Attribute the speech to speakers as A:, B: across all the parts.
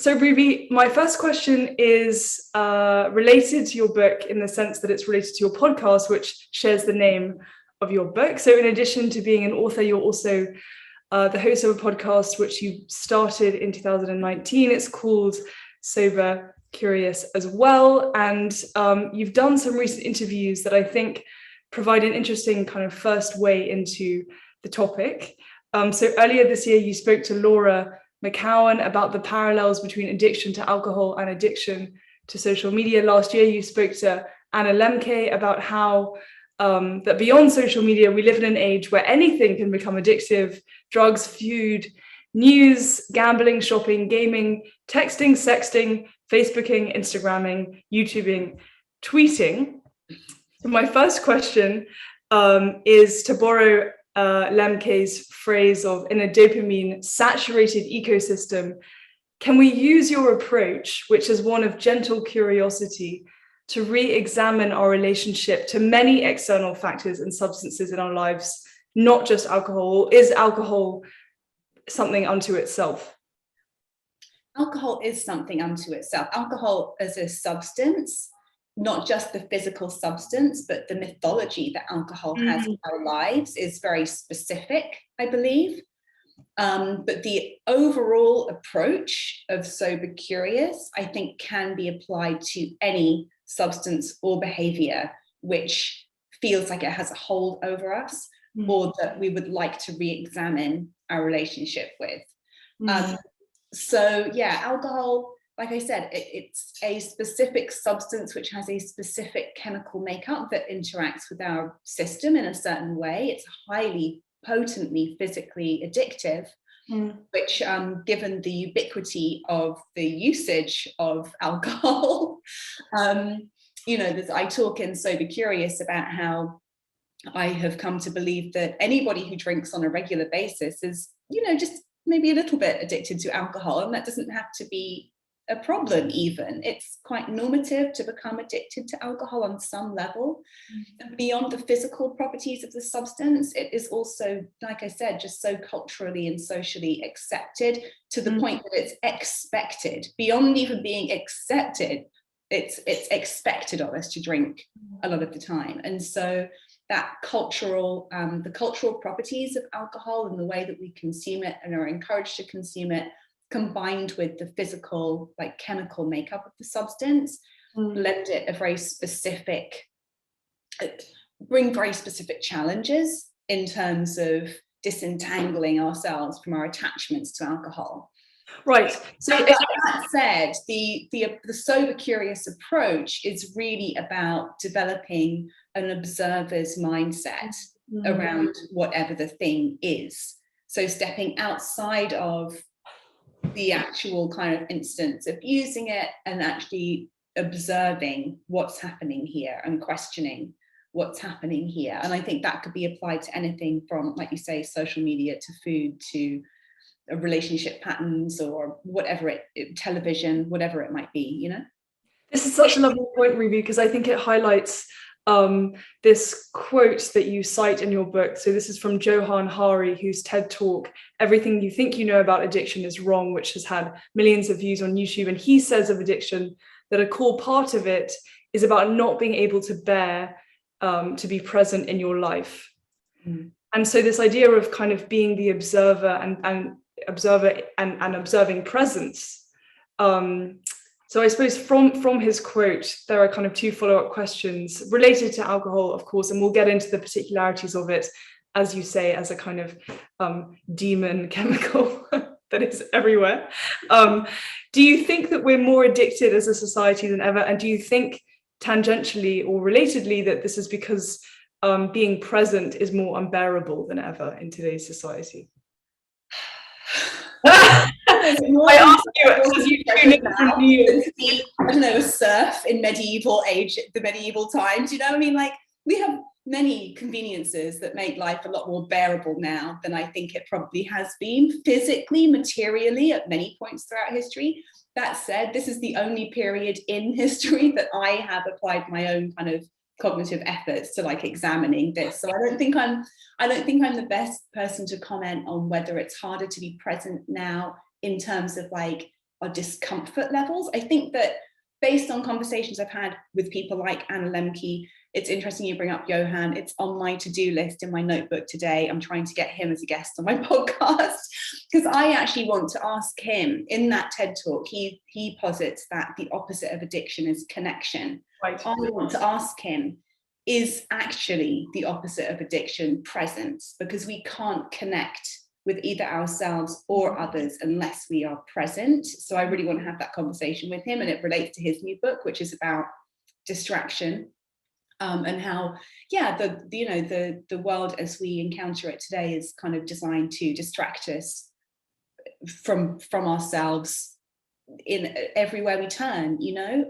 A: So Ruby, my first question is related to your book in the sense that it's related to your podcast, which shares the name of your book. So in addition to being an author, you're also the host of a podcast which you started in 2019. It's called Sober Curious as well. And you've done some recent interviews that I think provide an interesting kind of first way into the topic. So earlier this year, you spoke to Laura McCowan about the parallels between addiction to alcohol and addiction to social media. Last year, you spoke to Anna Lemke about how that beyond social media, we live in an age where anything can become addictive: drugs, food, news, gambling, shopping, gaming, texting, sexting, Facebooking, Instagramming, YouTubing, tweeting. So my first question is to borrow Lemke's phrase of, in a dopamine saturated ecosystem, can we use your approach, which is one of gentle curiosity, to re-examine our relationship to many external factors and substances in our lives, not just alcohol? Is alcohol something unto itself?
B: Alcohol is something unto itself. Alcohol as a substance, not just the physical substance, but the mythology that alcohol has in our lives is very specific, I believe. But the overall approach of Sober Curious, I think, can be applied to any substance or behavior which feels like it has a hold over us, or that we would like to re-examine our relationship with. So yeah, alcohol, like I said, it's a specific substance which has a specific chemical makeup that interacts with our system in a certain way. It's highly potently physically addictive, which given the ubiquity of the usage of alcohol, I talk in Sober Curious about how I have come to believe that anybody who drinks on a regular basis is, just maybe a little bit addicted to alcohol, and that doesn't have to be a problem even. It's quite normative to become addicted to alcohol on some level. And beyond the physical properties of the substance, it is also, like I said, just so culturally and socially accepted to the point that it's expected. Beyond even being accepted, it's expected of us to drink a lot of the time. And so that the cultural properties of alcohol and the way that we consume it and are encouraged to consume it, combined with the physical, like chemical makeup of the substance, lend it a very specific, bring very specific challenges in terms of disentangling ourselves from our attachments to alcohol.
A: Right.
B: So that said, the Sober Curious approach is really about developing an observer's mindset around whatever the thing is. So stepping outside of the actual kind of instance of using it and actually observing what's happening here and questioning what's happening here. And I think that could be applied to anything from, like you say, social media to food to relationship patterns or whatever television, whatever it might be,
A: This is such a lovely point, Ruby, because I think it highlights this quote that you cite in your book. So this is from Johan Hari, whose TED talk, Everything You Think You Know About Addiction Is Wrong, which has had millions of views on YouTube. And he says of addiction that a core part of it is about not being able to bear to be present in your life. And so this idea of kind of being the observer and observing presence. So I suppose from his quote, there are kind of two follow-up questions related to alcohol, of course, and we'll get into the particularities of it, as you say, as a kind of demon chemical that is everywhere. Do you think that we're more addicted as a society than ever? And do you think tangentially or relatedly that this is because being present is more unbearable than ever in today's society? I ask you because you tune in from you.
B: I don't know, a surf in the medieval times, I mean, like, we have many conveniences that make life a lot more bearable now than I think it probably has been physically, materially at many points throughout history. That said, this is the only period in history that I have applied my own kind of cognitive efforts to like examining this. So I don't think I'm the best person to comment on whether it's harder to be present now in terms of like discomfort levels. I think that based on conversations I've had with people like Anna Lemke, it's interesting you bring up Johan. It's on my to-do list in my notebook today. I'm trying to get him as a guest on my podcast because I actually want to ask him in that TED talk. He posits that the opposite of addiction is connection.
A: Right.
B: I want to ask him, is actually the opposite of addiction presence? Because we can't connect with either ourselves or others unless we are present. So I really want to have that conversation with him, and it relates to his new book, which is about distraction. And how, the world as we encounter it today is kind of designed to distract us from ourselves in everywhere we turn,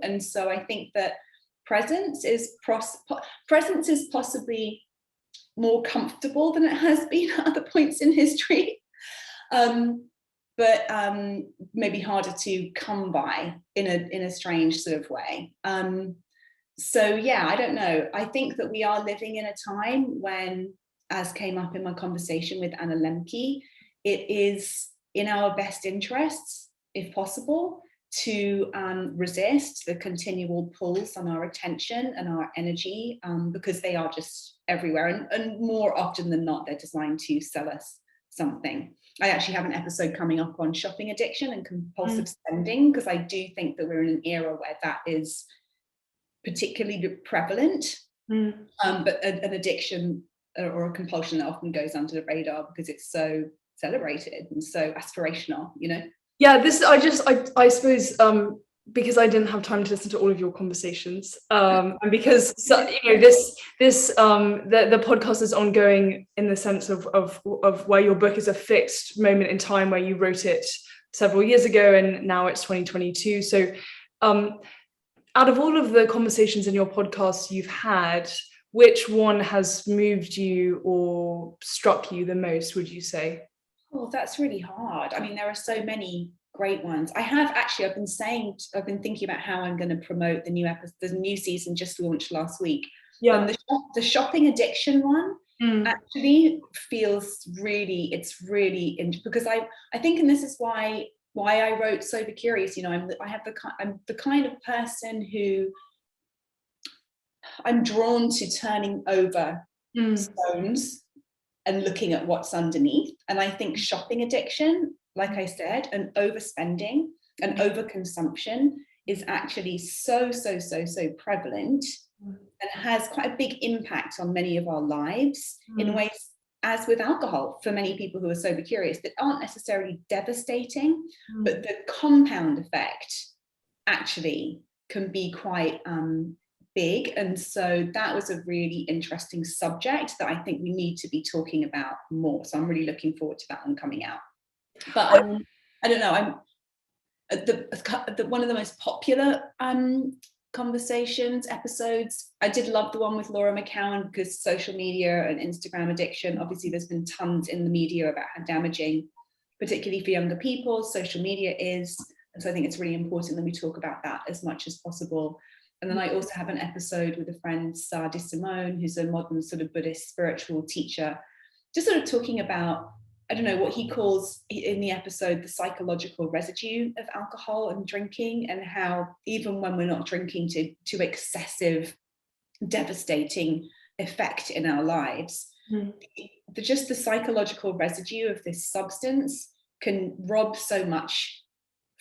B: And so I think that presence is possibly more comfortable than it has been at other points in history, but maybe harder to come by in a strange sort of way. So yeah, I don't know. I think that we are living in a time when, as came up in my conversation with Anna Lemke, it is in our best interests, if possible, to resist the continual pulls on our attention and our energy, because they are just everywhere. And more often than not, they're designed to sell us something. I actually have an episode coming up on shopping addiction and compulsive spending, because I do think that we're in an era where that is particularly prevalent, but an addiction or a compulsion that often goes under the radar because it's so celebrated and so aspirational,
A: Yeah, I suppose because I didn't have time to listen to all of your conversations, and because the podcast is ongoing in the sense of where your book is a fixed moment in time where you wrote it several years ago and now it's 2022. So out of all of the conversations in your podcast you've had, which one has moved you or struck you the most, would you say?
B: Oh, that's really hard. I mean, there are so many great ones. I've been thinking about how I'm going to promote the new episode. The new season just launched last week. Yeah. And the shopping addiction one actually feels really, because I think, and this is why I wrote Sober Curious, I'm the kind of person who I'm drawn to turning over stones and looking at what's underneath. And I think shopping addiction, like I said, and overspending and overconsumption is actually so prevalent and has quite a big impact on many of our lives in ways, as with alcohol, for many people who are sober curious, that aren't necessarily devastating, but the compound effect actually can be quite big. And so that was a really interesting subject that I think we need to be talking about more. So I'm really looking forward to that one coming out. But I don't know, one of the most popular episodes, I did love the one with Laura McCowan, because social media and Instagram addiction, obviously there's been tons in the media about how damaging, particularly for younger people, social media is. And so I think it's really important that we talk about that as much as possible. And then I also have an episode with a friend, Sadi Simone, who's a modern sort of Buddhist spiritual teacher, just sort of talking about, I don't know, what he calls in the episode the psychological residue of alcohol and drinking, and how even when we're not drinking to excessive, devastating effect in our lives, just the psychological residue of this substance can rob so much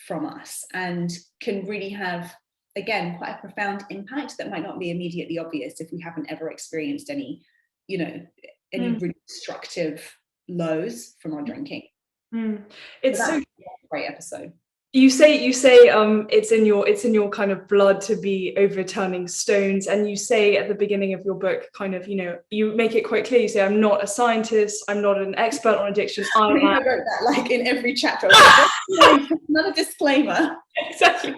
B: from us and can really have, again, quite a profound impact that might not be immediately obvious if we haven't ever experienced any really destructive lows from our drinking.
A: It's so
B: a great episode.
A: You say it's in your kind of blood to be overturning stones, and you say at the beginning of your book, kind of, you make it quite clear. You say, I'm not a scientist, I'm not an expert on addiction. I
B: wrote that like in every chapter. Another disclaimer.
A: Exactly.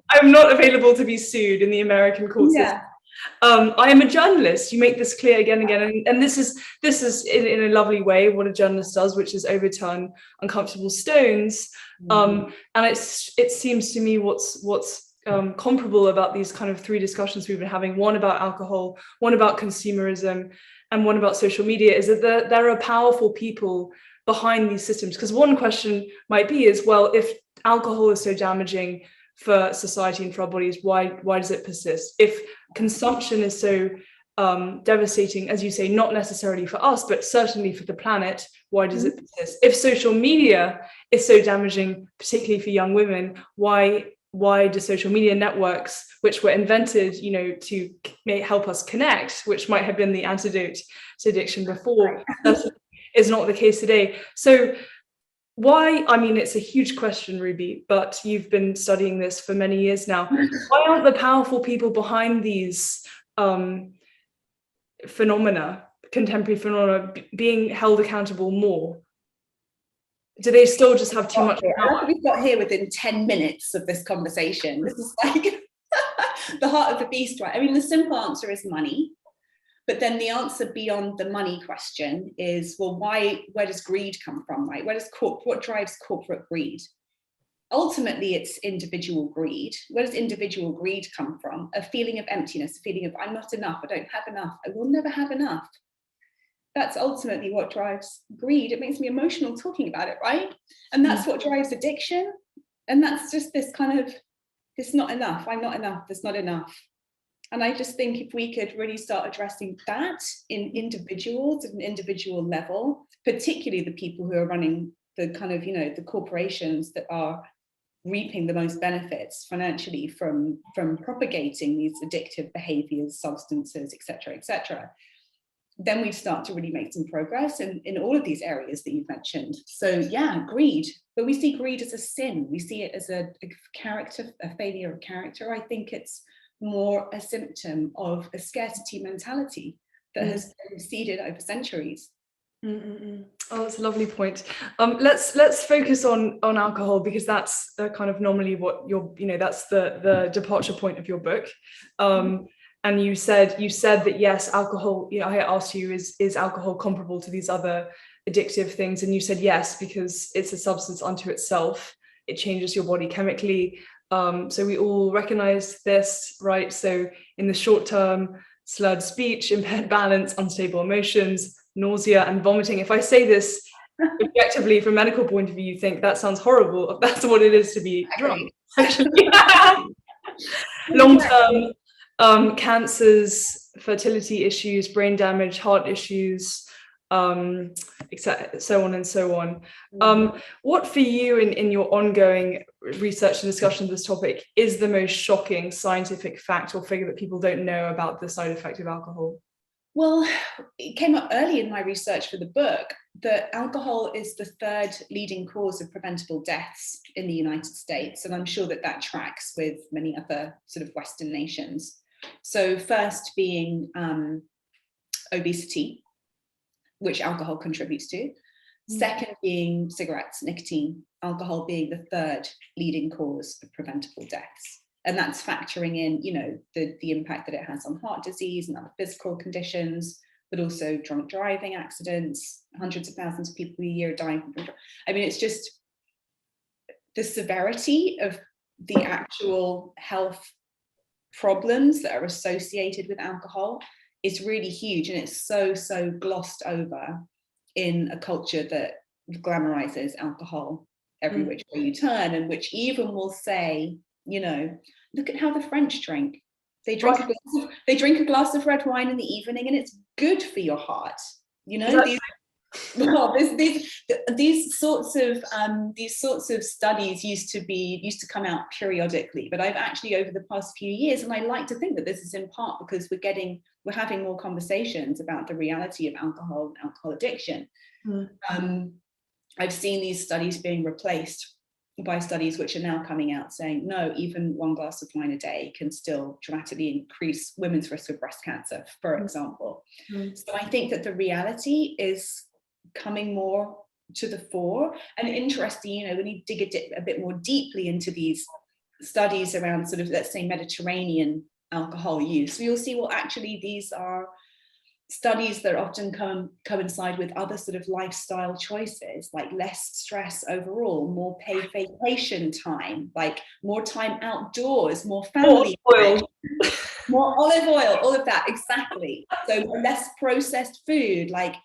A: I'm not available to be sued in the American court system. I am a journalist. You make this clear again and again, and this is in a lovely way what a journalist does, which is overturn uncomfortable stones. And it seems to me what's comparable about these kind of three discussions we've been having, one about alcohol, one about consumerism, and one about social media, is that there are powerful people behind these systems. Because one question might be is, well, if alcohol is so damaging for society and for our bodies, why does it persist? If consumption is so devastating, as you say, not necessarily for us, but certainly for the planet, why does it persist? If social media is so damaging, particularly for young women, why do social media networks, which were invented, to help us connect, which might have been the antidote to addiction before, is not the case today? So why, it's a huge question, Ruby, but you've been studying this for many years now. Why aren't the powerful people behind these contemporary phenomena, being held accountable more? Do they still just have too much power?
B: We've got here within 10 minutes of this conversation. This is like the heart of the beast, right? The simple answer is money. But then the answer beyond the money question is, well, where does greed come from, right? What drives corporate greed? Ultimately, it's individual greed. Where does individual greed come from? A feeling of emptiness, a feeling of I'm not enough, I don't have enough, I will never have enough. That's ultimately what drives greed. It makes me emotional talking about it, right? And that's what drives addiction. And that's just this kind of, it's not enough, I'm not enough, there's not enough. And I just think if we could really start addressing that in individuals at an individual level, particularly the people who are running the kind of, the corporations that are reaping the most benefits financially from propagating these addictive behaviors, substances, et cetera, then we'd start to really make some progress in all of these areas that you've mentioned. So yeah, greed, but we see greed as a sin. We see it as a failure of character. I think it's more a symptom of a scarcity mentality that has been seeded over centuries.
A: Oh, that's a lovely point. Let's focus on alcohol, because that's kind of normally what that's the departure point of your book. And you said that yes, alcohol. I asked you, is alcohol comparable to these other addictive things? And you said yes, because it's a substance unto itself. It changes your body chemically. So we all recognize this, right? So in the short term, slurred speech, impaired balance, unstable emotions, nausea and vomiting. If I say this objectively from a medical point of view, you think that sounds horrible. That's what it is to be drunk, actually. Long-term cancers, fertility issues, brain damage, heart issues, so on and so on. What for you in your ongoing research and discussion of this topic is the most shocking scientific fact or figure that people don't know about the side effect of alcohol?
B: Well, it came up early in my research for the book that alcohol is the third leading cause of preventable deaths in the United States. And I'm sure that tracks with many other sort of Western nations. So first being obesity, which alcohol contributes to. Second being cigarettes, nicotine, alcohol being the third leading cause of preventable deaths. And that's factoring in, the impact that it has on heart disease and other physical conditions, but also drunk driving accidents. Hundreds of thousands of people a year dying from drunk driving. It's just the severity of the actual health problems that are associated with alcohol is really huge, and it's so glossed over in a culture that glamorizes alcohol every which way you turn, and which even will say, look at how the French drink. They drink a glass of red wine in the evening, and it's good for your heart. These sorts of studies used to come out periodically, but I've actually over the past few years, and I like to think that this is in part because we're having more conversations about the reality of alcohol and alcohol addiction. I've seen these studies being replaced by studies which are now coming out saying, no, even one glass of wine a day can still dramatically increase women's risk of breast cancer, for example. So I think that the reality is coming more to the fore. And interesting, when you dig a bit more deeply into these studies around sort of, let's say, Mediterranean alcohol use, you'll see, well, actually, these are studies that often coincide with other sort of lifestyle choices, like less stress overall, more paid vacation time, like more time outdoors, more family time, more olive oil, all of that, exactly. So less processed food, like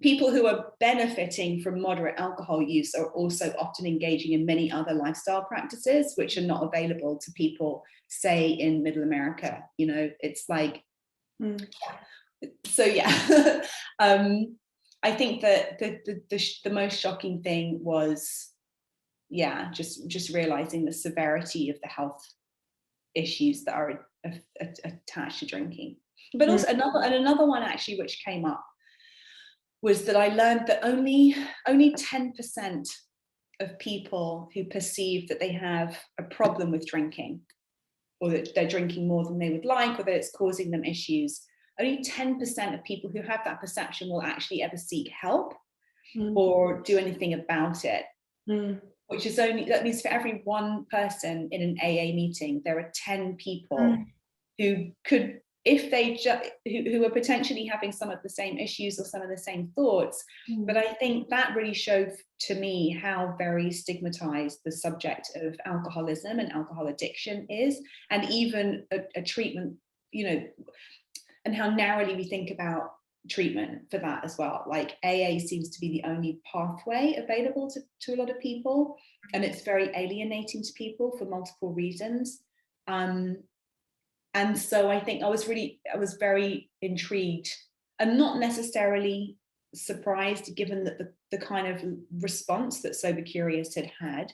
B: people who are benefiting from moderate alcohol use are also often engaging in many other lifestyle practices, which are not available to people, say, in Middle America. You know, it's like, so yeah. I think that the most shocking thing was, yeah, just realizing the severity of the health issues that are attached to drinking. But also another one actually which came up was that I learned that only 10% of people who perceive that they have a problem with drinking, or that they're drinking more than they would like, or that it's causing them issues, only 10% of people who have that perception will actually ever seek help or do anything about it. Which is that means for every one person in an AA meeting, there are 10 people who could, if they who are potentially having some of the same issues or some of the same thoughts. But I think that really showed to me how very stigmatized the subject of alcoholism and alcohol addiction is, and even a treatment, you know, and how narrowly we think about treatment for that as well. Like AA seems to be the only pathway available to a lot of people, and it's very alienating to people for multiple reasons. And so I think I was very intrigued and not necessarily surprised, given that the kind of response that Sober Curious had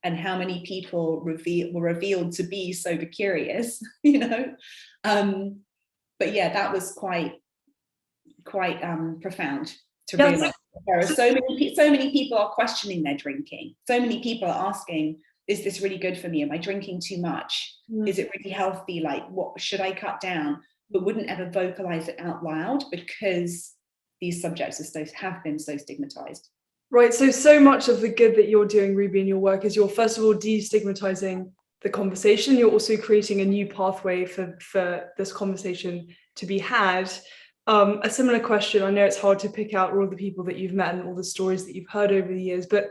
B: and how many people were revealed to be sober curious, you know. But yeah, that was quite profound to realize there are so many people are questioning their drinking. So many people are asking, is this really good for me? Am I drinking too much? Is it really healthy? Like, what should I cut down? But wouldn't ever vocalize it out loud because these subjects have been so stigmatized.
A: Right. So much of the good that you're doing, Ruby, in your work is you're first of all destigmatizing the conversation. You're also creating a new pathway for this conversation to be had. A similar question. I know it's hard to pick out all the people that you've met and all the stories that you've heard over the years, but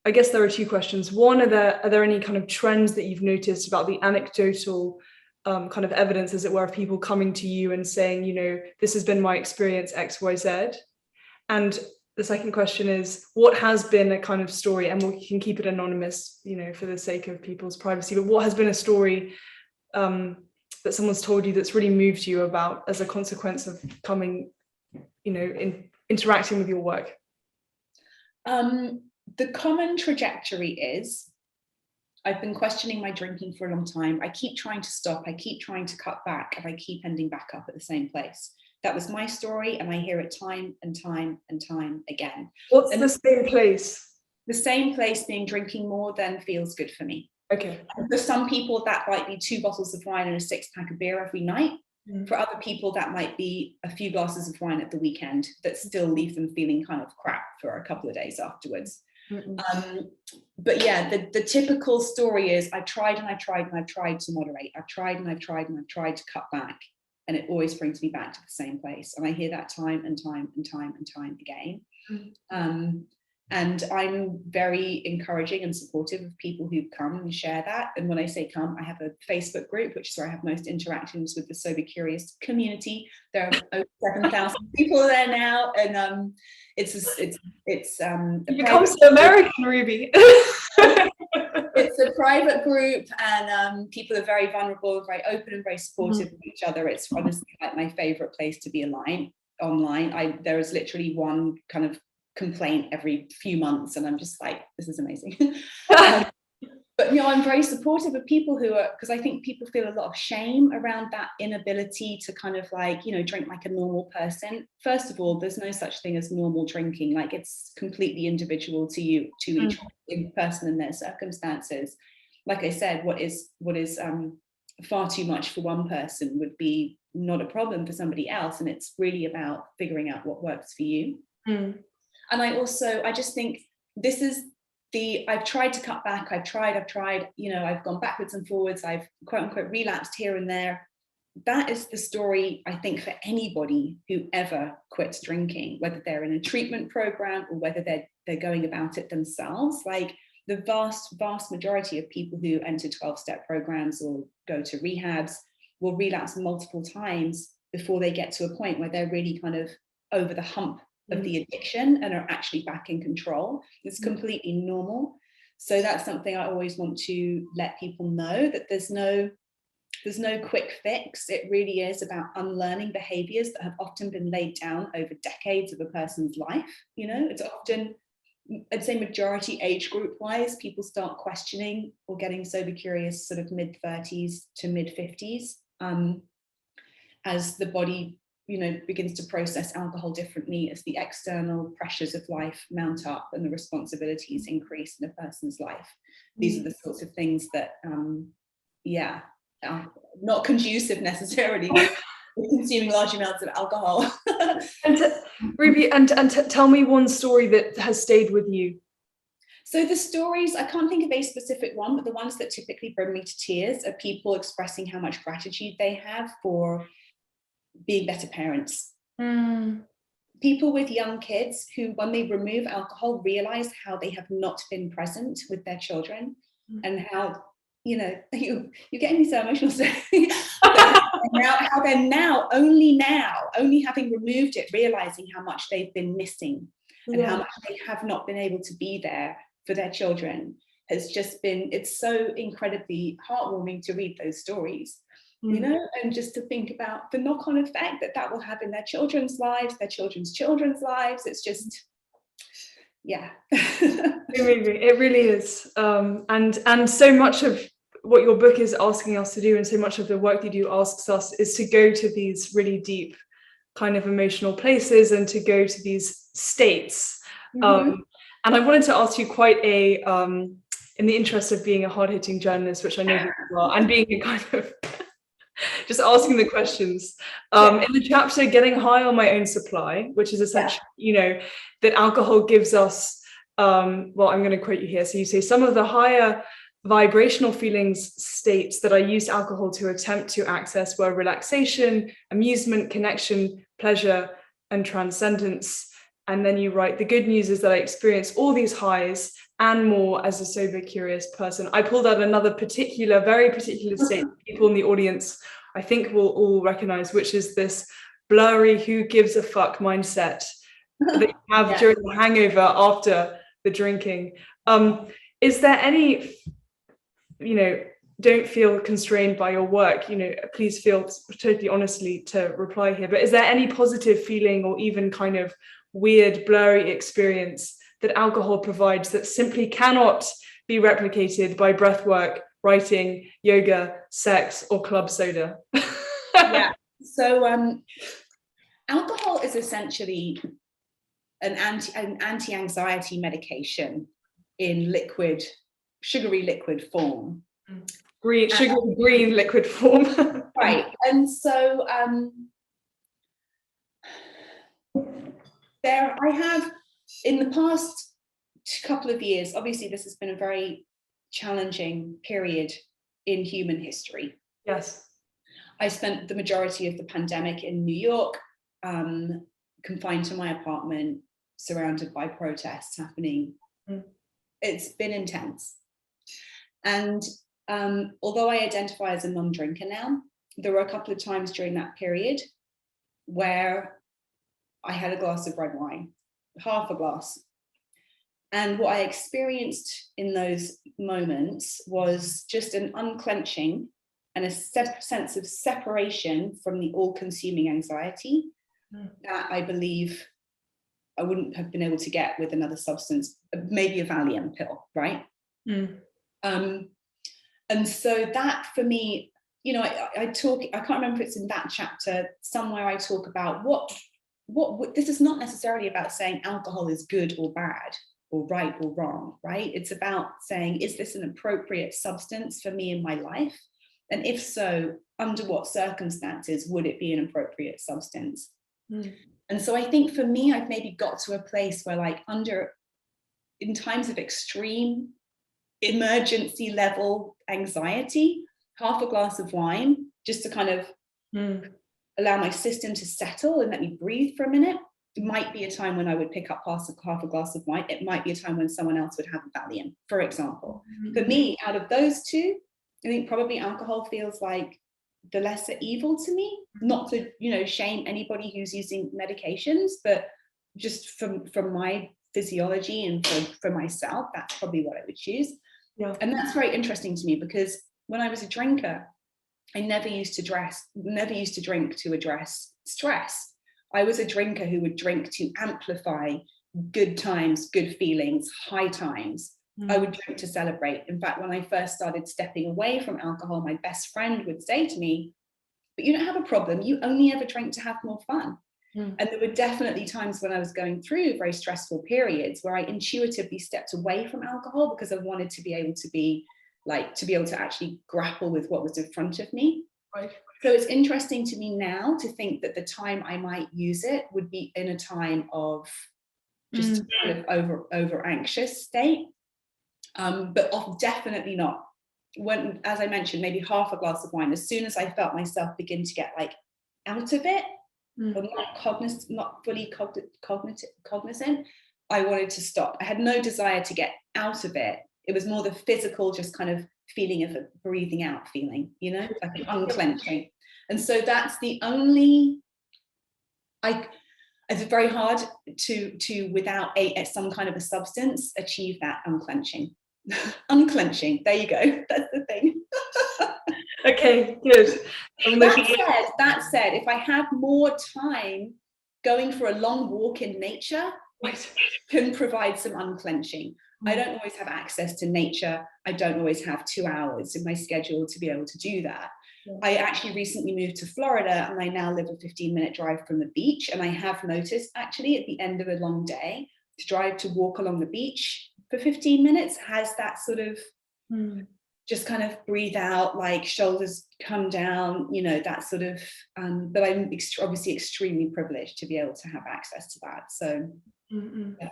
A: I guess there are two questions. One, are there any kind of trends that you've noticed about the anecdotal kind of evidence, as it were, of people coming to you and saying, you know, this has been my experience, X, Y, Z? And the second question is, what has been a kind of story, and we can keep it anonymous, you know, for the sake of people's privacy, but what has been a story that someone's told you that's really moved you about as a consequence of coming, you know, interacting with your work?
B: The common trajectory is, I've been questioning my drinking for a long time. I keep trying to stop. I keep trying to cut back, and I keep ending back up at the same place. That was my story, and I hear it time and time and time again.
A: What's the same place?
B: The same place being drinking more than feels good for me.
A: Okay.
B: And for some people, that might be 2 bottles of wine and a 6-pack of beer every night. For other people, that might be a few glasses of wine at the weekend that still leave them feeling kind of crap for a couple of days afterwards. But yeah, the typical story is, I've tried and I've tried and I've tried to moderate. I've tried and I've tried and I've tried to cut back, and it always brings me back to the same place. And I hear that time and time and time and time again. And I'm very encouraging and supportive of people who come and share that. And when I say come, I have a Facebook group, which is where I have most interactions with the Sober Curious community. There are over 7,000 people there now, and it's
A: you become so American, Ruby.
B: It's a private group, and people are very vulnerable, very open, and very supportive of each other. It's honestly like my favorite place to be online. There is literally one kind of complaint every few months, and I'm just like, this is amazing. But you know, I'm very supportive of people who are, because I think people feel a lot of shame around that inability to kind of like, you know, drink like a normal person. First of all, there's no such thing as normal drinking. Like, it's completely individual to each person and their circumstances. Like I said, what is far too much for one person would be not a problem for somebody else, and it's really about figuring out what works for you. And I just think this is I've tried to cut back, I've tried, you know, I've gone backwards and forwards, I've quote unquote relapsed here and there. That is the story, I think, for anybody who ever quits drinking, whether they're in a treatment program or whether they're going about it themselves. Like, the vast majority of people who enter 12-step programs or go to rehabs will relapse multiple times before they get to a point where they're really kind of over the hump of the addiction and are actually back in control. It's completely normal. So that's something I always want to let people know, that there's no quick fix. It really is about unlearning behaviors that have often been laid down over decades of a person's life. You know, it's often, I'd say majority age group wise, people start questioning or getting sober curious sort of mid-30s to mid-50s, as the body, you know, begins to process alcohol differently, as the external pressures of life mount up and the responsibilities increase in a person's life. These are the sorts of things that, not conducive necessarily with consuming large amounts of alcohol.
A: Ruby, tell me one story that has stayed with you.
B: So the stories, I can't think of a specific one, but the ones that typically bring me to tears are people expressing how much gratitude they have for being better parents. People with young kids who, when they remove alcohol, realize how they have not been present with their children, and how, you know, you're getting me so emotional. How they're now, only having removed it, realizing how much they've been missing and how much they have not been able to be there for their children, has just been, it's so incredibly heartwarming to read those stories. You know, and just to think about the knock-on effect that will have in their children's lives, their children's lives. It's just,
A: It really is. And so much of what your book is asking us to do, and so much of the work you do asks us, is to go to these really deep kind of emotional places and to go to these states. And I wanted to ask you quite a, in the interest of being a hard-hitting journalist, which I know you are, and being a kind of just asking the questions. In the chapter Getting High on My Own Supply, which is essentially, you know, that alcohol gives us, well, I'm going to quote you here. So you say, some of the higher vibrational feelings states that I used alcohol to attempt to access were relaxation, amusement, connection, pleasure, and transcendence. And then you write, the good news is that I experienced all these highs and more as a sober, curious person. I pulled out another very particular state people in the audience, I think, will all recognize, which is this blurry, who gives a fuck mindset that you have during the hangover after the drinking. Is there any, you know, don't feel constrained by your work, you know, please feel totally honestly to reply here, but is there any positive feeling or even kind of weird, blurry experience that alcohol provides that simply cannot be replicated by breath work, writing, yoga, sex, or club soda?
B: So alcohol is essentially an anti-anxiety medication in sugary liquid form.
A: Sugary green liquid form.
B: Right. And so I have, in the past couple of years, obviously this has been a very challenging period in human history.
A: Yes.
B: I spent the majority of the pandemic in New York, confined to my apartment, surrounded by protests happening. It's been intense. And although I identify as a non-drinker now, there were a couple of times during that period where I had a glass of red wine, half a glass. And what I experienced in those moments was just an unclenching and a sense of separation from the all-consuming anxiety that I believe I wouldn't have been able to get with another substance, maybe a Valium pill, right? And so that, for me, you know, I can't remember if it's in that chapter, somewhere I talk about what this is not necessarily about saying alcohol is good or bad or right or wrong, right? It's about saying, is this an appropriate substance for me in my life? And if so, under what circumstances would it be an appropriate substance? And so I think for me, I've maybe got to a place where, like, in times of extreme emergency level anxiety, half a glass of wine, just to kind of allow my system to settle and let me breathe for a minute. It might be a time when I would pick up half a glass of wine. It might be a time when someone else would have a Valium, for example. For me, out of those two, I think probably alcohol feels like the lesser evil to me. Not to, shame anybody who's using medications, but just from my physiology and for myself, that's probably what I would choose.
A: Yeah.
B: And that's very interesting to me, because when I was a drinker, I never used to drink to address stress. I was a drinker who would drink to amplify good times, good feelings, high times. I would drink to celebrate. In fact, when I first started stepping away from alcohol, my best friend would say to me, "But you don't have a problem. You only ever drink to have more fun." And there were definitely times when I was going through very stressful periods where I intuitively stepped away from alcohol because I wanted to be able to actually grapple with what was in front of me.
A: Right.
B: So it's interesting to me now to think that the time I might use it would be in a time of just kind of over anxious state, but definitely not. When, as I mentioned, maybe half a glass of wine, as soon as I felt myself begin to get like out of it, or not fully cognizant, I wanted to stop. I had no desire to get out of it. It was more the physical, just kind of feeling of a breathing out feeling, like an unclenching. And so that's the only, it's very hard to without some kind of a substance, achieve that unclenching. Unclenching, there you go, that's the thing.
A: Okay, good.
B: That said, if I have more time, going for a long walk in nature can provide some unclenching. I don't always have access to nature. I don't always have 2 hours in my schedule to be able to do that. I actually recently moved to Florida, and I now live a 15-minute drive from the beach. And I have noticed, actually, at the end of a long day, to walk along the beach for 15 minutes has that sort of just kind of breathe out, like shoulders come down, that sort of, but I'm obviously extremely privileged to be able to have access to that. So, yeah.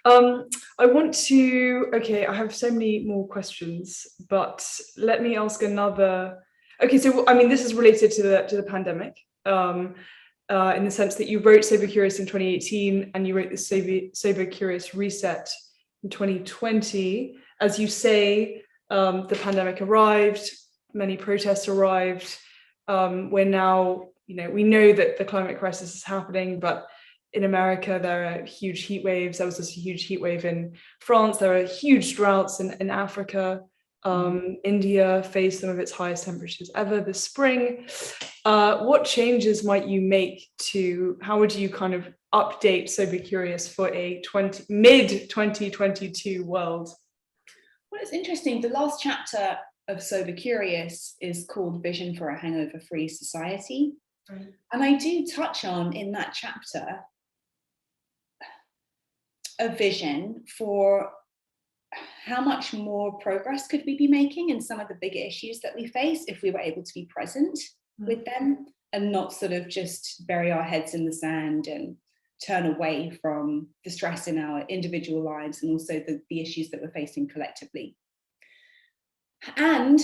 A: I want to, I have so many more questions, but let me ask another. Okay, so I mean, this is related to the pandemic, in the sense that you wrote Sober Curious in 2018, and you wrote the Sober Curious Reset in 2020. As you say, the pandemic arrived, many protests arrived. We're now, we know that the climate crisis is happening, but in America, there are huge heat waves. There was this huge heat wave in France. There are huge droughts in Africa. India faced some of its highest temperatures ever this spring. What changes might you make how would you kind of update Sober Curious for a mid-2022 world?
B: Well, it's interesting. The last chapter of Sober Curious is called Vision for a Hangover-Free Society. Right. And I do touch on in that chapter a vision for how much more progress could we be making in some of the bigger issues that we face if we were able to be present with them and not sort of just bury our heads in the sand and turn away from the stress in our individual lives and also the issues that we're facing collectively. And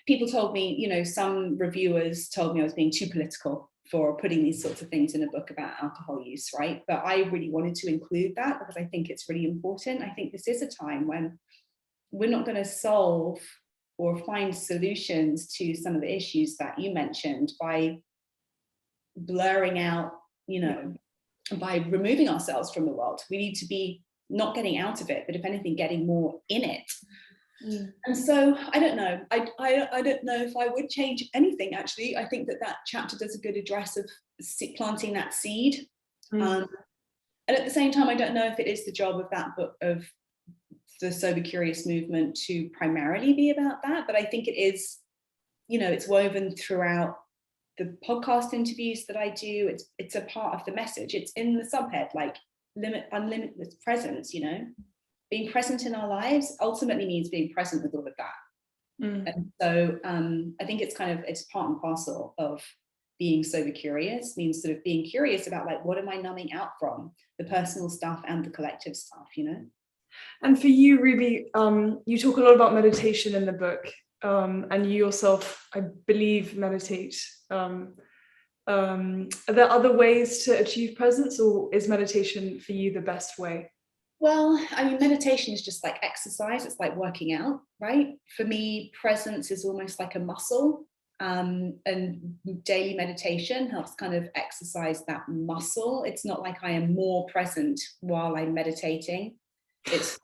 B: people told me, some reviewers told me I was being too political for putting these sorts of things in a book about alcohol use, right? But I really wanted to include that because I think it's really important. I think this is a time when we're not going to solve or find solutions to some of the issues that you mentioned by blurring out, by removing ourselves from the world. We need to be not getting out of it, but if anything, getting more in it. And so I don't know. I don't know if I would change anything, actually. I think that chapter does a good address of planting that seed. And at the same time, I don't know if it is the job of that book, of the Sober Curious movement, to primarily be about that. But I think it is, it's woven throughout the podcast interviews that I do. It's a part of the message. It's in the subhead, like unlimited presence, Being present in our lives ultimately means being present with all of that. And so I think it's part and parcel of being sober curious, means sort of being curious about like, what am I numbing out from, the personal stuff and the collective stuff,
A: And for you, Ruby, you talk a lot about meditation in the book, and you yourself, I believe, meditate. Are there other ways to achieve presence, or is meditation for you the best way?
B: Well, I mean, meditation is just like exercise. It's like working out, right? For me, presence is almost like a muscle. And daily meditation helps kind of exercise that muscle. It's not like I am more present while I'm meditating. It's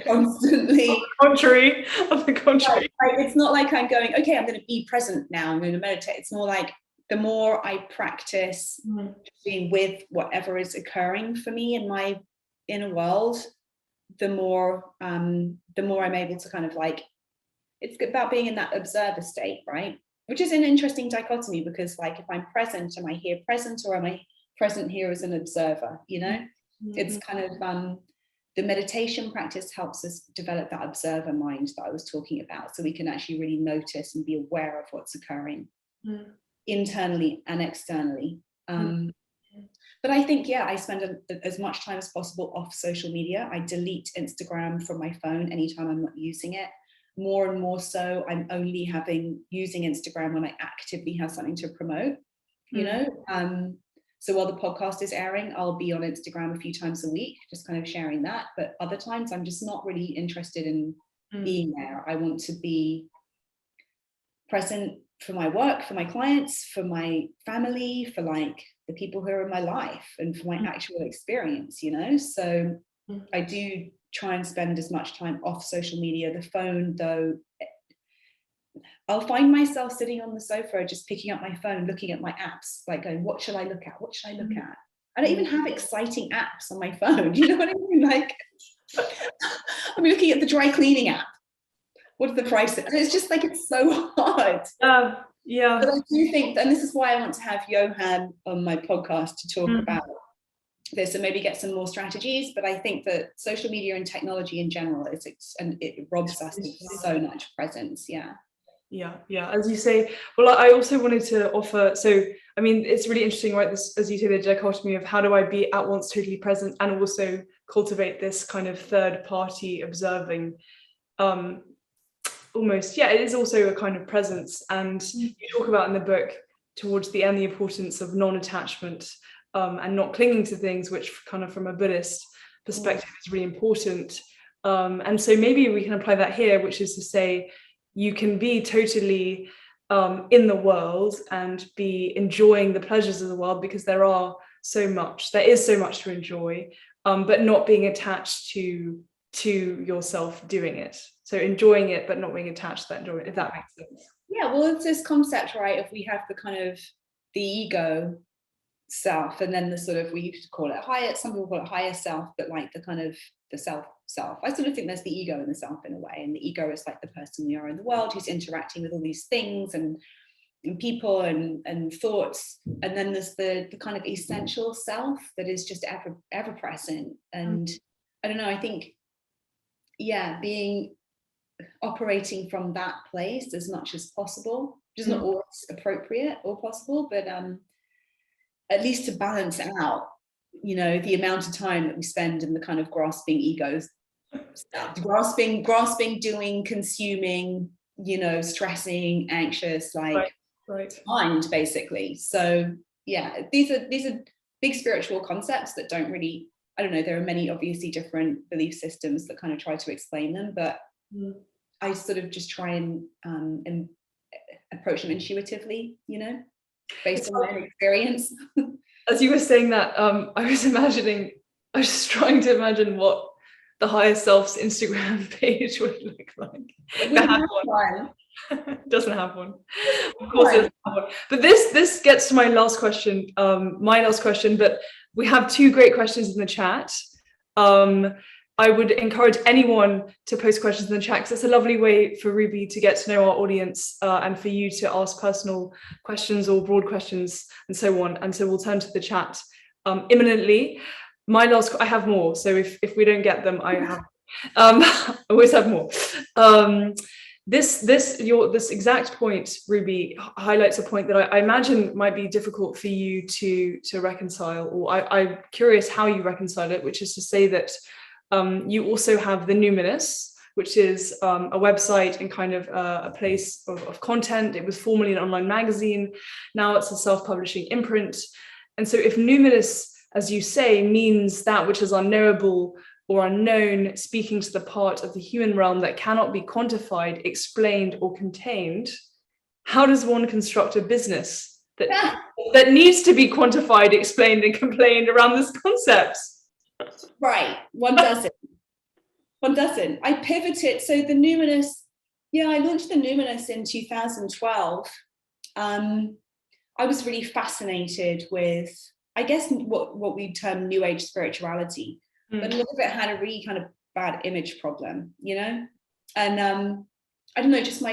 B: constantly
A: Of the contrary.
B: it's not like I'm going, okay, I'm going to be present now, I'm going to meditate. It's more like the more I practice being with whatever is occurring for me in my inner world, the more I'm able to kind of like, it's about being in that observer state, right? Which is an interesting dichotomy, because like if I'm present, am I here present, or am I present here as an observer? You know, it's kind of the meditation practice helps us develop that observer mind that I was talking about, so we can actually really notice and be aware of what's occurring internally and externally. But I think, I spend as much time as possible off social media. I delete Instagram from my phone anytime I'm not using it. More and more so, I'm only using Instagram when I actively have something to promote, you know. So while the podcast is airing, I'll be on Instagram a few times a week, just kind of sharing that. But other times I'm just not really interested in being there. I want to be present for my work, for my clients, for my family, for like the people who are in my life, and for my actual experience, you know. So I do try and spend as much time off social media. The phone, though, I'll find myself sitting on the sofa just picking up my phone, looking at my apps, like going, what should I look at? What should I look at? I don't even have exciting apps on my phone. You know what I mean? Like, I'm looking at the dry cleaning app. What are the prices? It's just like, it's so hard.
A: Yeah.
B: But I do think, and this is why I want to have Johan on my podcast to talk about this and maybe get some more strategies. But I think that social media and technology in general it robs us of so much presence.
A: Yeah, as you say. Well, I also wanted to offer, so I mean, it's really interesting, right, this, as you say, the dichotomy of how do I be at once totally present and also cultivate this kind of third party observing, almost, it is also a kind of presence. And you talk about in the book towards the end the importance of non-attachment and not clinging to things, which kind of from a Buddhist perspective is really important. And so maybe we can apply that here, which is to say, you can be totally in the world and be enjoying the pleasures of the world, because there is so much to enjoy, but not being attached to yourself doing it. So enjoying it, but not being attached to that enjoyment, if that makes sense. Yeah,
B: well, it's this concept, right? If we have the kind of the ego self, and then the sort of, we used to call it higher, some people call it higher self, but like the kind of the self. I sort of think there's the ego and the self in a way, and the ego is like the person we are in the world who's interacting with all these things and people and thoughts, and then there's the kind of essential self that is just ever present. And I don't know, I think being operating from that place as much as possible, which is not always appropriate or possible, but at least to balance out, you know, the amount of time that we spend in the kind of grasping egos stuff, grasping, doing, consuming, you know, stressing, anxious, like mind, basically. So these are big spiritual concepts that don't really, I don't know, there are many obviously different belief systems that kind of try to explain them, but I sort of just try and approach them intuitively, you know, based on my own experience.
A: As you were saying that, I was just trying to imagine what the higher self's Instagram page would look like. It doesn't have one. Of course it doesn't have one. But this gets to my last question, but we have two great questions in the chat. I would encourage anyone to post questions in the chat, because it's a lovely way for Ruby to get to know our audience and for you to ask personal questions or broad questions and so on. And so we'll turn to the chat imminently. I have more, so if we don't get them, I have I always have more. This exact point, Ruby, highlights a point that I imagine might be difficult for you to reconcile, or I'm curious how you reconcile it, which is to say that you also have the Numinous, which is a website and kind of a place of content. It was formerly an online magazine. Now it's a self-publishing imprint. And so if Numinous, as you say, means that which is unknowable or unknown, speaking to the part of the human realm that cannot be quantified, explained, or contained, how does one construct a business that needs to be quantified, explained, and complained around this concept?
B: Right, one doesn't. I pivoted. So the numinous, I launched the numinous in 2012. I was really fascinated with, I guess, what we term New Age spirituality, but a lot of it had a really kind of bad image problem, And I don't know, just my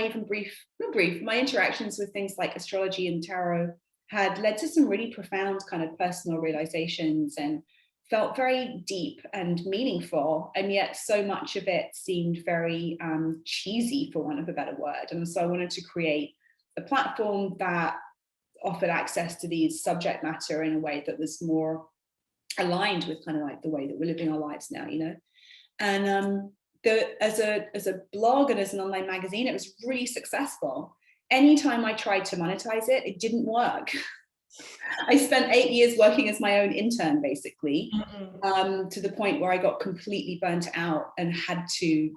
B: my interactions with things like astrology and tarot had led to some really profound kind of personal realizations and felt very deep and meaningful. And yet so much of it seemed very cheesy, for want of a better word. And so I wanted to create a platform that offered access to these subject matter in a way that was more aligned with kind of like the way that we're living our lives now, And as a blog and as an online magazine, it was really successful. Anytime I tried to monetize it, it didn't work. I spent 8 years working as my own intern, basically, to the point where I got completely burnt out and had to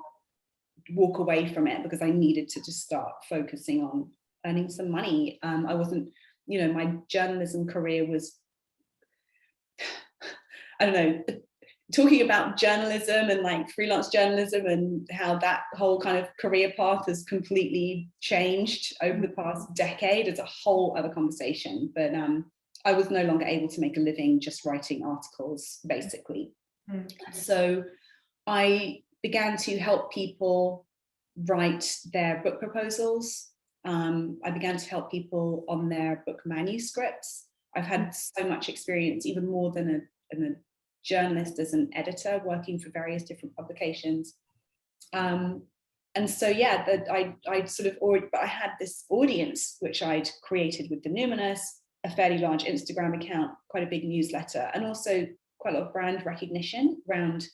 B: walk away from it because I needed to just start focusing on earning some money. I wasn't, my journalism career was, I don't know, talking about journalism and like freelance journalism and how that whole kind of career path has completely changed over the past decade. It's a whole other conversation, but I was no longer able to make a living just writing articles, basically. So I began to help people write their book proposals. I began to help people on their book manuscripts. I've had so much experience, even more than a journalist, as an editor working for various different publications. And so, I sort of already, but I had this audience, which I'd created with the Numinous, a fairly large Instagram account, quite a big newsletter, and also quite a lot of brand recognition around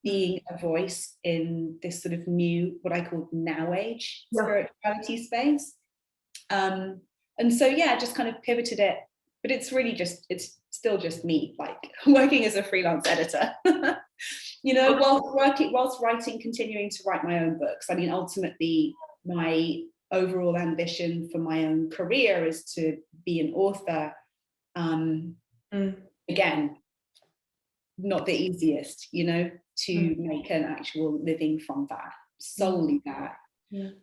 B: being a voice in this sort of new, what I call now age spirituality space. And so, just kind of pivoted it, but it's really just, it's still just me, like working as a freelance editor, whilst writing, continuing to write my own books. I mean, ultimately, my overall ambition for my own career is to be an author. Again, not the easiest, to make an actual living from that, solely that.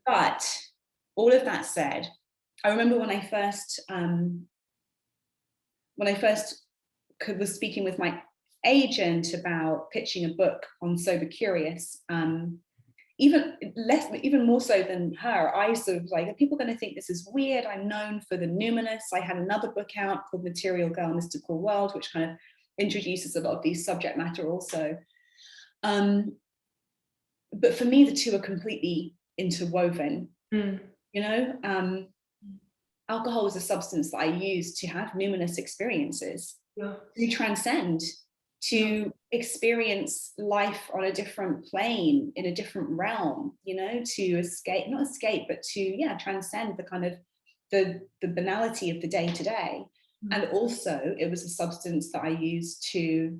B: But all of that said, I remember when I first was speaking with my agent about pitching a book on Sober Curious, even more so than her, I sort of like, are people going to think this is weird? I'm known for the numinous. I had another book out called Material Girl, Mystical World, which kind of introduces a lot of these subject matter also. But for me, the two are completely interwoven, alcohol is a substance that I use to have numinous experiences, to transcend, to experience life on a different plane, in a different realm, to not escape, but to, transcend the kind of the banality of the day to day. And also it was a substance that I used to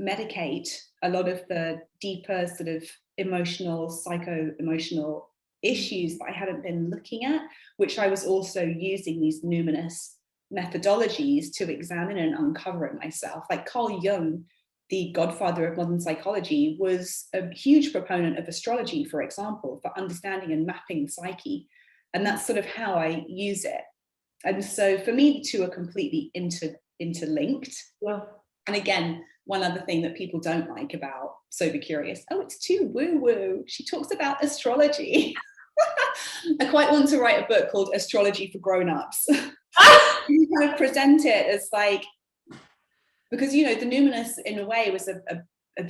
B: medicate a lot of the deeper sort of emotional, psycho-emotional issues that I hadn't been looking at, which I was also using these numinous methodologies to examine and uncover it myself. Like Carl Jung, the godfather of modern psychology, was a huge proponent of astrology, for example, for understanding and mapping the psyche. And that's sort of how I use it. And so for me, the two are completely interlinked. And again, one other thing that people don't like about Sober Curious, it's too woo-woo. She talks about astrology. I quite want to write a book called Astrology for Grown-Ups. You kind of present it as like, because, the numinous in a way was right at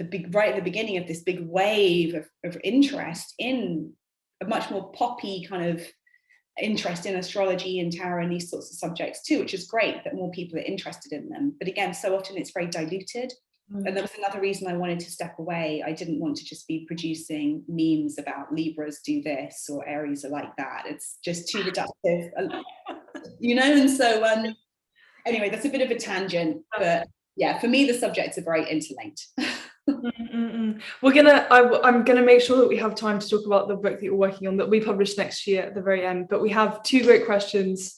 B: the beginning of this big wave of interest in a much more poppy kind of interest in astrology and tarot and these sorts of subjects too, which is great that more people are interested in them. But again, so often it's very diluted. And that was another reason I wanted to step away. I didn't want to just be producing memes about Libras do this or Aries are like that. It's just too reductive, and so anyway, that's a bit of a tangent, but for me the subjects are very interlinked.
A: I'm gonna make sure that we have time to talk about the book that you're working on that we publish next year at the very end. But we have two great questions.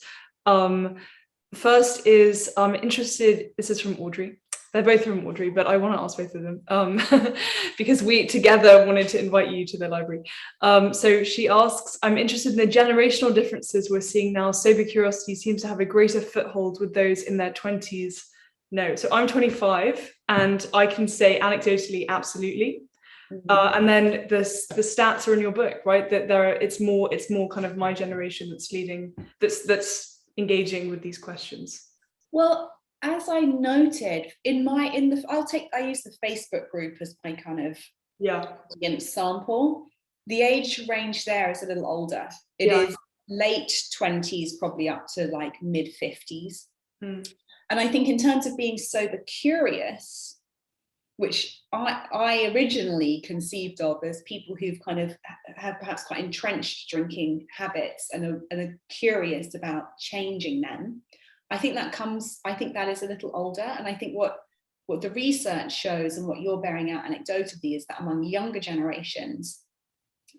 A: First is I'm interested. This is from Audrey. They're both from Audrey, but I want to ask both of them because we together wanted to invite you to the library. So she asks, I'm interested in the generational differences we're seeing now. Sober curiosity seems to have a greater foothold with those in their 20s. No, so I'm 25 and I can say anecdotally, absolutely. And then the stats are in your book, right? That it's more kind of my generation that's leading, that's engaging with these questions.
B: Well, as I noted I use the Facebook group as my kind of audience sample. The age range there is a little older. It is late 20s, probably up to like mid 50s. And I think in terms of being sober curious, which I originally conceived of as people who've kind of have perhaps quite entrenched drinking habits and are curious about changing them, I think that is a little older. And I think what the research shows and what you're bearing out anecdotally is that among younger generations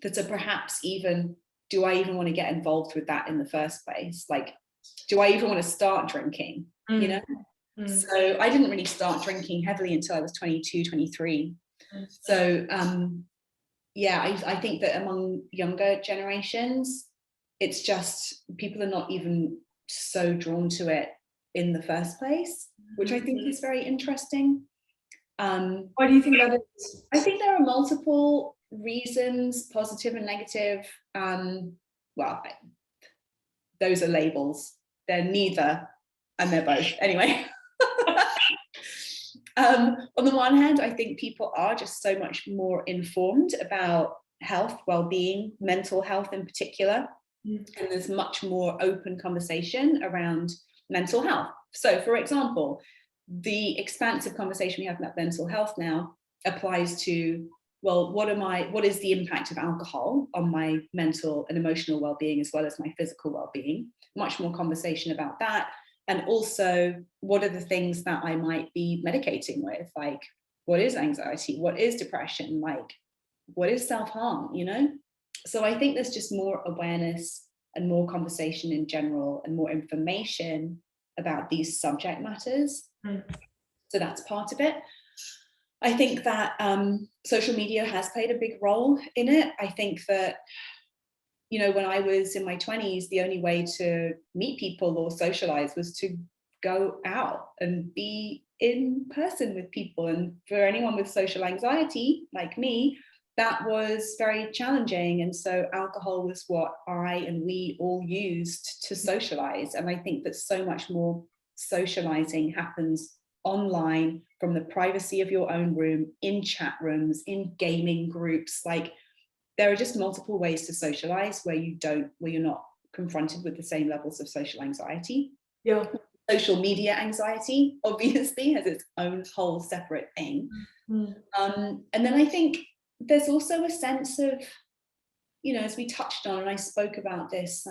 B: that are perhaps even, do I even want to get involved with that in the first place? Like, do I even want to start drinking? You know? So I didn't really start drinking heavily until I was 22, 23. So I think that among younger generations, it's just people are not even so drawn to it in the first place, which I think is very interesting.
A: Why do you think that is?
B: I think there are multiple reasons, positive and negative. Well, those are labels. They're neither, and they're both. Anyway. On the one hand, I think people are just so much more informed about health, well-being, mental health in particular. And there's much more open conversation around mental health. So, for example, the expansive conversation we have about mental health now applies to, well, what is the impact of alcohol on my mental and emotional well-being as well as my physical well-being? Much more conversation about that. And also, what are the things that I might be medicating with? Like, what is anxiety? What is depression? Like, what is self-harm, you know? So I think there's just more awareness and more conversation in general and more information about these subject matters. So that's part of it. I think that social media has played a big role in it. I think that, you know, when I was in my 20s, the only way to meet people or socialize was to go out and be in person with people. And for anyone with social anxiety like me, that was very challenging. And so alcohol was what I and we all used to socialize. And I think that so much more socializing happens online from the privacy of your own room, in chat rooms, in gaming groups. Like, there are just multiple ways to socialize where you're not confronted with the same levels of social anxiety.
A: Yeah.
B: Social media anxiety obviously has its own whole separate thing. And then I think there's also a sense of, you know, as we touched on, and I spoke about this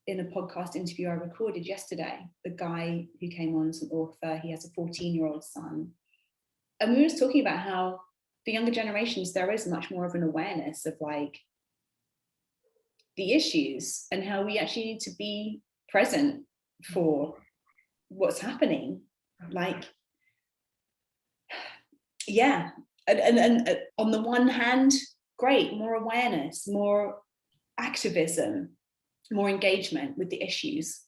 B: in a podcast interview I recorded yesterday, the guy who came on as an author, he has a 14-year-old son. And we were just talking about how for younger generations, there is much more of an awareness of like the issues and how we actually need to be present for what's happening. Like, yeah. And on the one hand, great, more awareness, more activism, more engagement with the issues.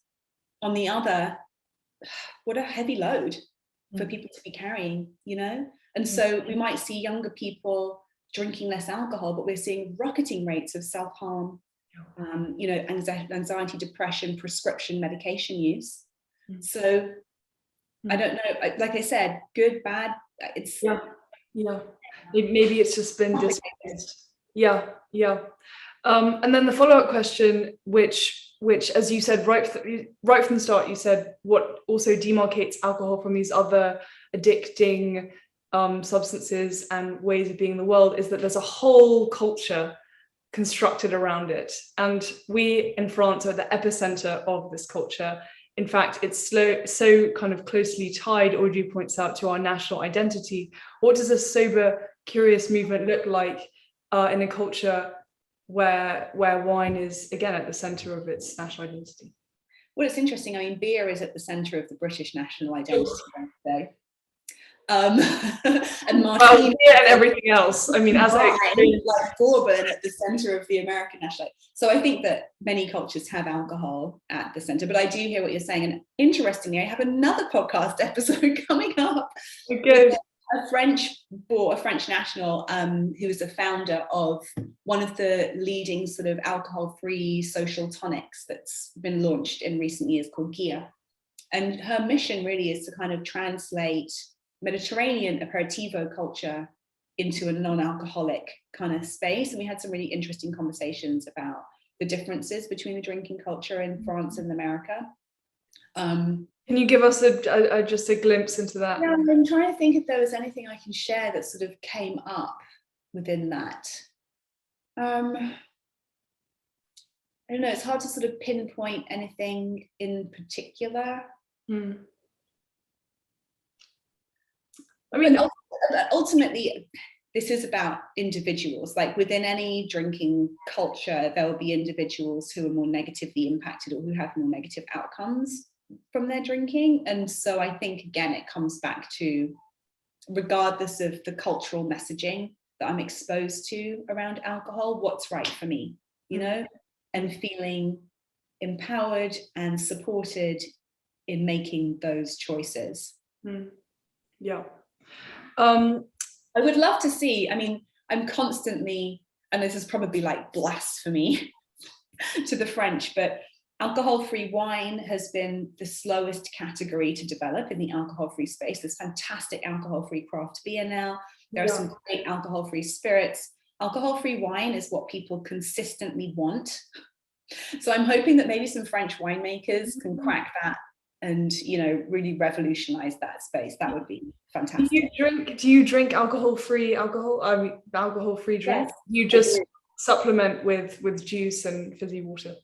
B: On the other, what a heavy load for people to be carrying, you know? And so we might see younger people drinking less alcohol, but we're seeing rocketing rates of self-harm, you know, anxiety, depression, prescription medication use. So I don't know, like I said, good, bad, it's...
A: Maybe it's just been displaced. And then the follow-up question, which as you said right from the start, you said what also demarcates alcohol from these other addicting substances and ways of being in the world is that there's a whole culture constructed around it, and we in France are at the epicenter of this culture in fact, it's so kind of closely tied, Audrey points out, to our national identity. What does a sober, curious movement look like in a culture where wine is, again, at the center of its national identity?
B: Well, it's interesting. I mean, beer is at the center of the British national identity, I'd say. And martini,
A: and everything else. I mean, as I experienced,
B: like bourbon at the center of the American national. So I think that many cultures have alcohol at the center. But I do hear what you're saying. And interestingly, I have another podcast episode coming up.
A: Good.
B: A French national who is the founder of one of the leading sort of alcohol-free social tonics that's been launched in recent years, called Gia. And her mission really is to kind of translate Mediterranean aperitivo culture into a non-alcoholic kind of space. And we had some really interesting conversations about the differences between the drinking culture in France and America.
A: Can you give us just a glimpse into that?
B: Yeah, I'm trying to think if there was anything I can share that sort of came up within that. I don't know, it's hard to sort of pinpoint anything in particular. I mean, ultimately, this is about individuals. Like within any drinking culture, there will be individuals who are more negatively impacted or who have more negative outcomes from their drinking. And so I think, again, it comes back to, regardless of the cultural messaging that I'm exposed to around alcohol, what's right for me, you know, and feeling empowered and supported in making those choices.
A: Yeah.
B: I would love to see, I mean, I'm constantly, and this is probably like blasphemy to the French, but alcohol-free wine has been the slowest category to develop in the alcohol-free space. There's fantastic alcohol-free craft beer now. There are some great alcohol-free spirits. Alcohol-free wine is what people consistently want. So I'm hoping that maybe some French winemakers can crack that and, you know, really revolutionize that space. That would be fantastic.
A: Do you drink alcohol-free drinks?
B: Yes,
A: You just supplement with juice and fizzy water?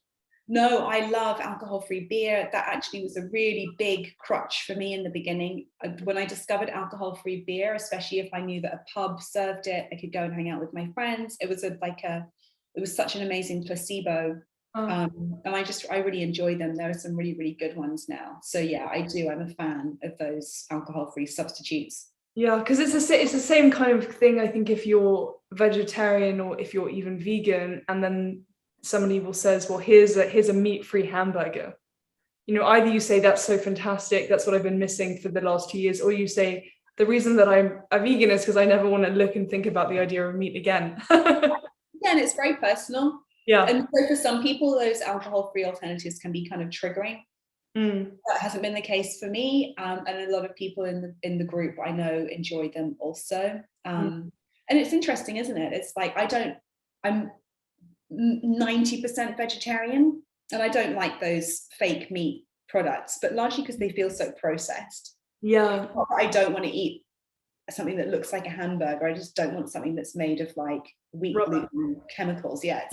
B: No, I love alcohol-free beer. That actually was a really big crutch for me in the beginning. When I discovered alcohol-free beer, especially if I knew that a pub served it, I could go and hang out with my friends. It was it was such an amazing placebo. And I really enjoy them. There are some really, really good ones now. So yeah, I do. I'm a fan of those alcohol-free substitutes.
A: Yeah, because it's the same kind of thing. I think if you're vegetarian or if you're even vegan, and then somebody will says, well, here's a meat-free hamburger. You know, either you say that's so fantastic, that's what I've been missing for the last 2 years, or you say the reason that I'm a vegan is because I never want to look and think about the idea of meat again.
B: Yeah, and it's very personal.
A: Yeah.
B: And so for some people, those alcohol-free alternatives can be kind of triggering. That hasn't been the case for me, and a lot of people in the group I know enjoy them also. And it's interesting, isn't it? It's like I'm 90% vegetarian, and I don't like those fake meat products, but largely because they feel so processed.
A: Yeah.
B: I don't want to eat something that looks like a hamburger. I just don't want something that's made of like wheat gluten chemicals. Yes.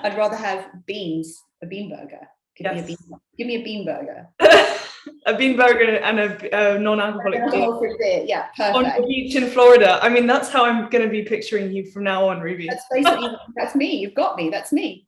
B: I'd rather have beans, a bean burger. Give me a bean burger.
A: A bean burger and a non-alcoholic
B: beer. Yeah, perfect.
A: On the beach in Florida. I mean, that's how I'm going to be picturing you from now on, Ruby.
B: That's basically, that's me. You've got me. That's me.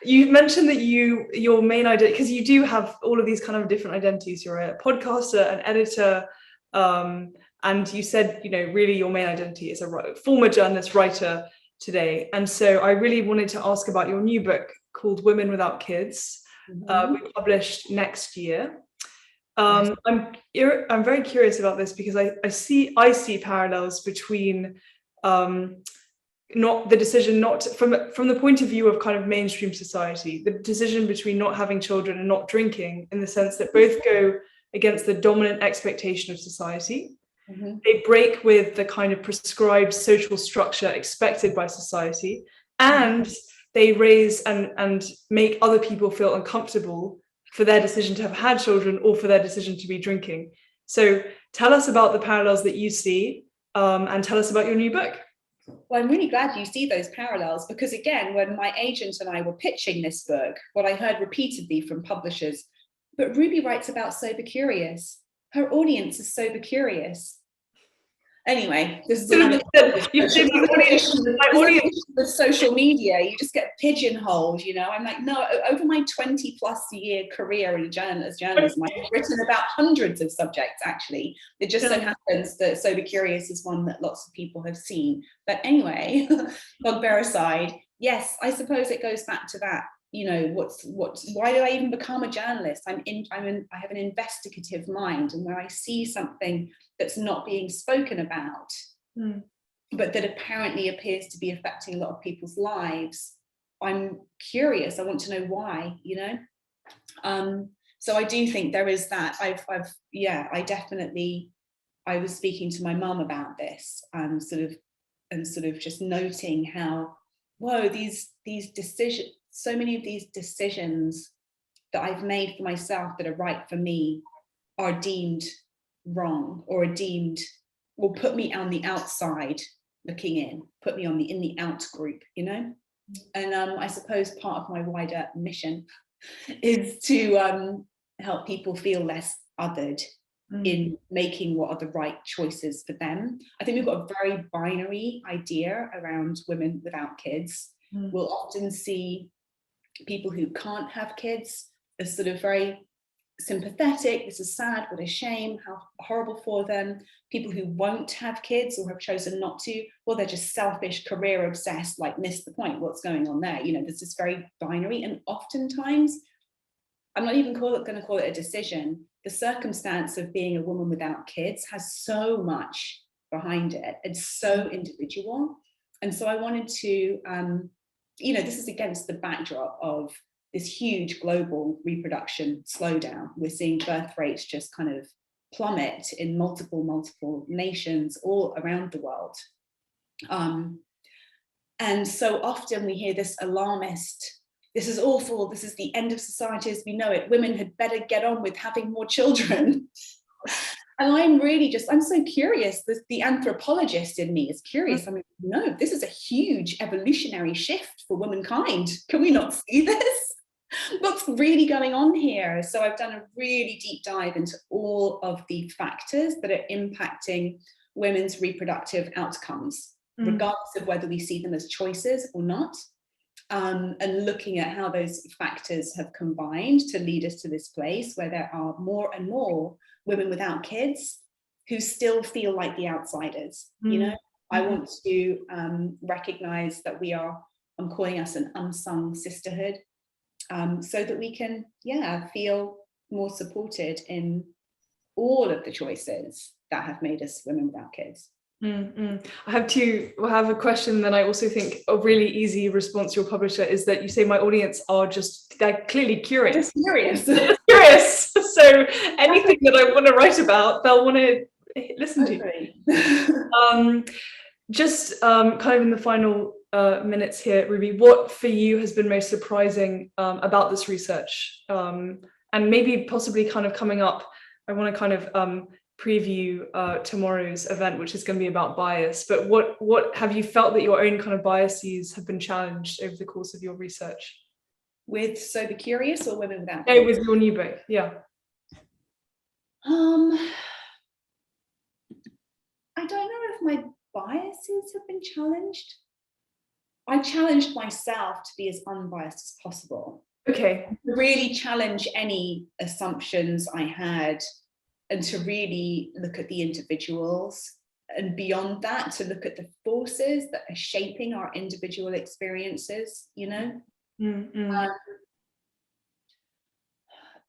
A: You mentioned that your main identity, because you do have all of these kind of different identities. You're a podcaster, an editor, and you said, you know, really your main identity is a former journalist, writer today. And so I really wanted to ask about your new book called Women Without Kids. We published next year. I'm very curious about this because I see parallels between not the decision not from the point of view of kind of mainstream society, the decision between not having children and not drinking, in the sense that both go against the dominant expectation of society. They break with the kind of prescribed social structure expected by society, and they raise and make other people feel uncomfortable for their decision to have had children or for their decision to be drinking. So tell us about the parallels that you see, and tell us about your new book.
B: Well, I'm really glad you see those parallels, because again, when my agent and I were pitching this book, what I heard repeatedly from publishers, but Ruby writes about sober curious. Her audience is sober curious. Anyway, this is another with social media. You just get pigeonholed, you know. I'm like, no, over my 20-plus-year career as journalism, I've written about hundreds of subjects, actually. It just so happens that Sober Curious is one that lots of people have seen. But anyway, bugbear aside, yes, I suppose it goes back to that. You know, why did I even become a journalist? I have an investigative mind, and where I see something that's not being spoken about, but that apparently appears to be affecting a lot of people's lives, I'm curious. I want to know why, you know. So I do think there is that. I was speaking to my mum about this, sort of just noting how, whoa, these decisions, so many of these decisions that I've made for myself that are right for me are deemed wrong, or are deemed, will put me on the outside looking in, put me in the out group, you know. And I suppose part of my wider mission is to help people feel less othered in making what are the right choices for them. I think we've got a very binary idea around women without kids. We'll often see people who can't have kids as sort of very sympathetic. This is sad, what a shame, how horrible for them. People who won't have kids or have chosen not to, well, they're just selfish, career obsessed, like, miss the point, what's going on there? You know, there's this very binary, and oftentimes, I'm not even going to call it a decision. The circumstance of being a woman without kids has so much behind it. It's so individual. And so I wanted to, you know, this is against the backdrop of this huge global reproduction slowdown. We're seeing birth rates just kind of plummet in multiple nations all around the world. And so often we hear this alarmist, this is awful, this is the end of society as we know it, women had better get on with having more children. And I'm so curious, the anthropologist in me is curious. I mean, no, this is a huge evolutionary shift for womankind. Can we not see this? What's really going on here? So I've done a really deep dive into all of the factors that are impacting women's reproductive outcomes, regardless of whether we see them as choices or not, and looking at how those factors have combined to lead us to this place where there are more and more women without kids who still feel like the outsiders. You know, I want to recognize that I'm calling us an unsung sisterhood, so that we can, feel more supported in all of the choices that have made us women without kids.
A: I have a question that I also think a really easy response to your publisher is that you say my audience they're clearly curious. They're curious. So anything that I want to write about, they'll want to listen to. Just kind of in the final minutes here, Ruby, what for you has been most surprising about this research? And maybe possibly kind of coming up, I want to kind of preview tomorrow's event, which is going to be about bias, but what have you felt that your own kind of biases have been challenged over the course of your research?
B: With Sober Curious or Women Without
A: Kids? No, with your new book, yeah.
B: I don't know if my biases have been challenged. I challenged myself to be as unbiased as possible.
A: Okay.
B: To really challenge any assumptions I had, and to really look at the individuals, and beyond that, to look at the forces that are shaping our individual experiences, you know?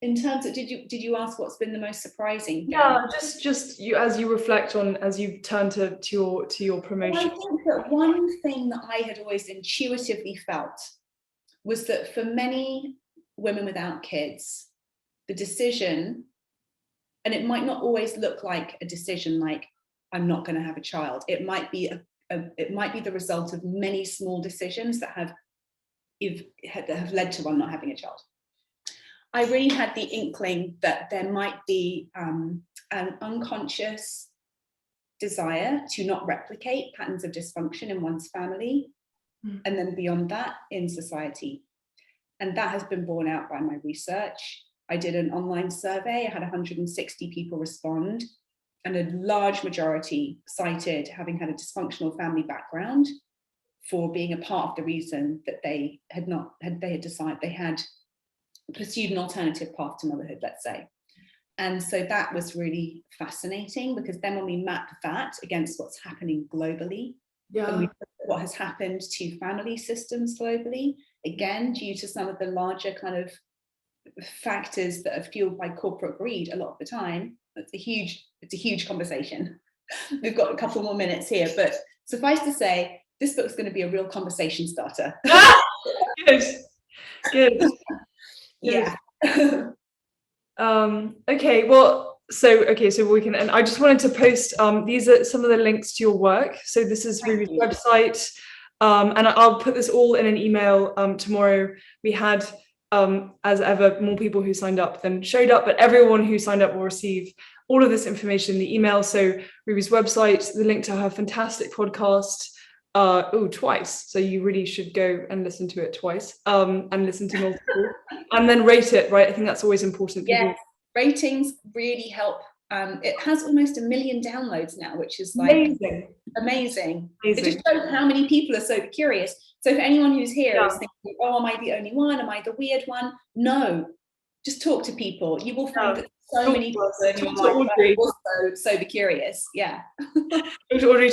B: In terms of, did you ask what's been the most surprising thing?
A: Yeah, just you as you reflect on, as you turn to your promotion.
B: Well, I think that one thing that I had always intuitively felt was that for many women without kids, the decision, and it might not always look like a decision like I'm not going to have a child. It might be the result of many small decisions that have led to one not having a child. I really had the inkling that there might be an unconscious desire to not replicate patterns of dysfunction in one's family, and then beyond that in society. And that has been borne out by my research. I did an online survey. I had 160 people respond, and a large majority cited having had a dysfunctional family background for being a part of the reason that they had decided they had pursued an alternative path to motherhood, let's say. And so that was really fascinating, because then when we map that against what's happening globally, and we look at what has happened to family systems globally, again, due to some of the larger kind of factors that are fueled by corporate greed a lot of the time, it's a huge conversation. We've got a couple more minutes here, but suffice to say, this book's going to be a real conversation starter.
A: Good.
B: Yeah.
A: Okay, well, so we can, and I just wanted to post, these are some of the links to your work. So this is Ruby's website, and I'll put this all in an email tomorrow. We had, as ever, more people who signed up than showed up, but everyone who signed up will receive all of this information in the email. So Ruby's website, the link to her fantastic podcast, twice. So you really should go and listen to it twice, and listen to multiple, and then rate it, right? I think that's always important.
B: Yes, ratings really help. It has almost 1 million downloads now, which is like amazing. It just shows how many people are so curious. So for anyone who's here is thinking, oh, am I the only one? Am I the weird one? No, just talk to people. You will find that so many people in your life are also so curious. Yeah.
A: Audrey